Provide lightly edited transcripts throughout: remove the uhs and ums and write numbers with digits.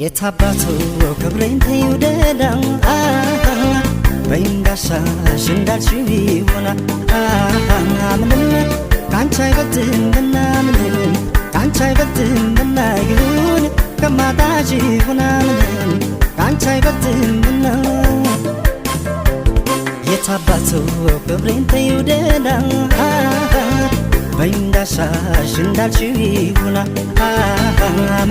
የታባቱ ክብሬን ተይውደዳም በእንዳሻሽ እንዳልሽው ይሆናል ምንም ካንቺ አይበልጥምና ምንም ካንቺ አይበልጥምና ይሁን ከማጣሽ ይሆናል ምንም ካንቺ አይበልጥምና የታባቱ ክብሬን ተይውደዳም በእንዳሻሽ እንዳልሽው ይሆናል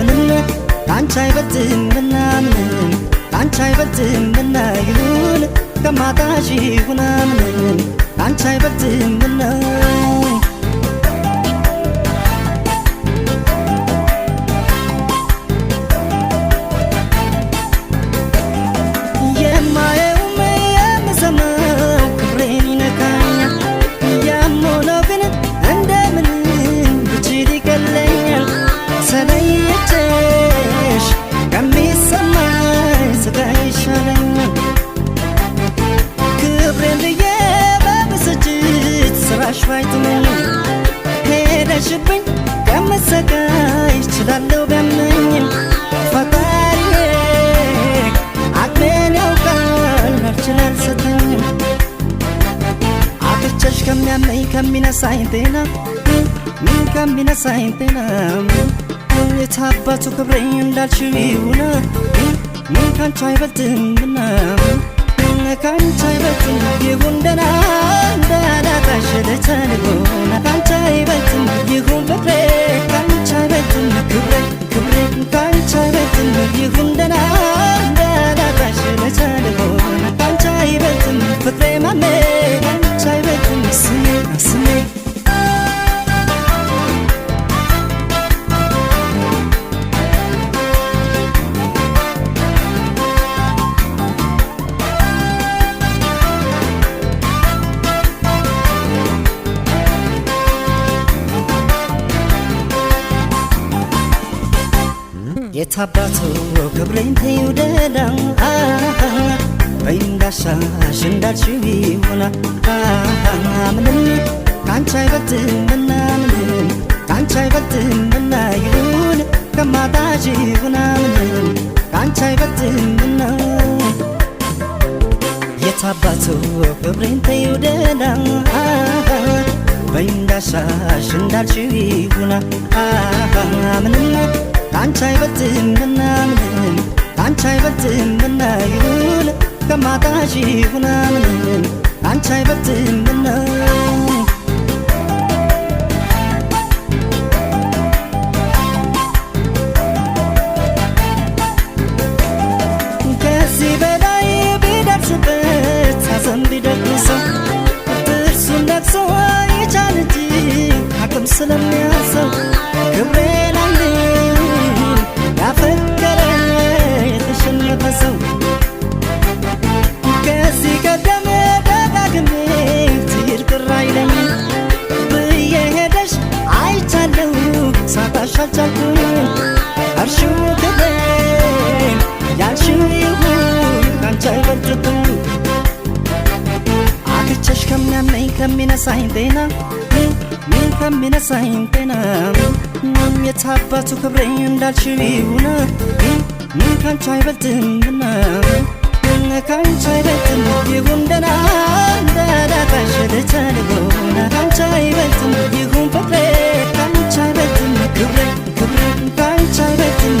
ምንም ካንቺ አይበልጥምና ምንም ካንቺ አይበልጥምና ይሁን ከማጣሽ ይሆናል ምንም ካንቺ አይበልጥምና የማየውም የምሰማው ክብሬን ይነካኛል ያም ሆኖ ግን እንደምንም ብችል ይቀለኛል ተለይቼሽ ከሚሰማኝ ስጋ ይሻለኛል ክብሬን ብዬ በብስጭት ስራሽ ባይጥመኝ ሄደሽብኝ ከምሰቃይ እችላለሁ ቢያመኝም ፈጣሪዬ አቅሜን ያውቃል አልችል አልሰጠኝም አጥቼሽ ከሚያመኝ ከሚነሳኝ ጤና ከሚነሳኝ ጤና የታባቱ ክብሬ እንዳልሽው ይሁን ካንቺ አይበልጥምና ካንቺ አይበልጥም ይሁን ደህና እንዳላጣሽ ልቻልሆን ካንቺ አይበልጥም ይሁን ፍቅሬ ካንቺ አይበልጥም ክብሬ ክብሬ ካንቺ አይበልጥም ይሁን ደህና እንዳላጣሽ ልቻልሆን ካንቺ አይበልጥም ፍቅሬ ማሜ ካንቺ አይበልጥም ስሜ ስሜ የታባቱ ክብሬን ተይውደዳም በእንዳሻሽ እንዳልሽው ይሆናል ምንም ካንቺ አይበልጥምና ምንም ካንቺ አይበልጥምና ይሁን ከማጣሽ ይሆናል ምንም ካንቺ አይበልጥምና የታባቱ ክብሬን ተይውደዳም በእንዳሻሽ እንዳልሽው ይሆናል ምንም ካንቺ አይበልጥምና ምንም ካንቺ አይበልጥምና ይሁን ከማጣሽ ይሆናል ምንም ካንቺ አይበልጥምና ከዚህ በላይ ቢደርስበት ሐዘን ቢደግሰው ጥርሱን ነክሶ ይቻል እንጂ አቅም ስለሚያንሰው ክብሬን ያፈቀረ የተሸነፈ ሰው ከዚህ ቀደም ደጋግሜ ትሄድ ቅር አይለኝም ብዬ ሄደሽ አይቻለሁ ሳጣሽ አልቻልኩም አልሽው ክብሬን ያልሽው ይሁን ካንቺ አይበልጥብኝ አጥቼሽ ከሚያመኝ ከሚነሳኝ ጤና ከሚነሳኝ ጤና የታባቱ ክብሬ እንዳልሽው ይሁን ካንቺ አይበልጥምና ካንቺ አይበልጥም ይሁን ደህና እንዳላጣሽ ልቻልሆን ካንቺ አይበልጥም ይሁን ፍቅሬ ካንቺ አይበልጥም ክብሬ ክብሬ ካንቺ አይበልጥም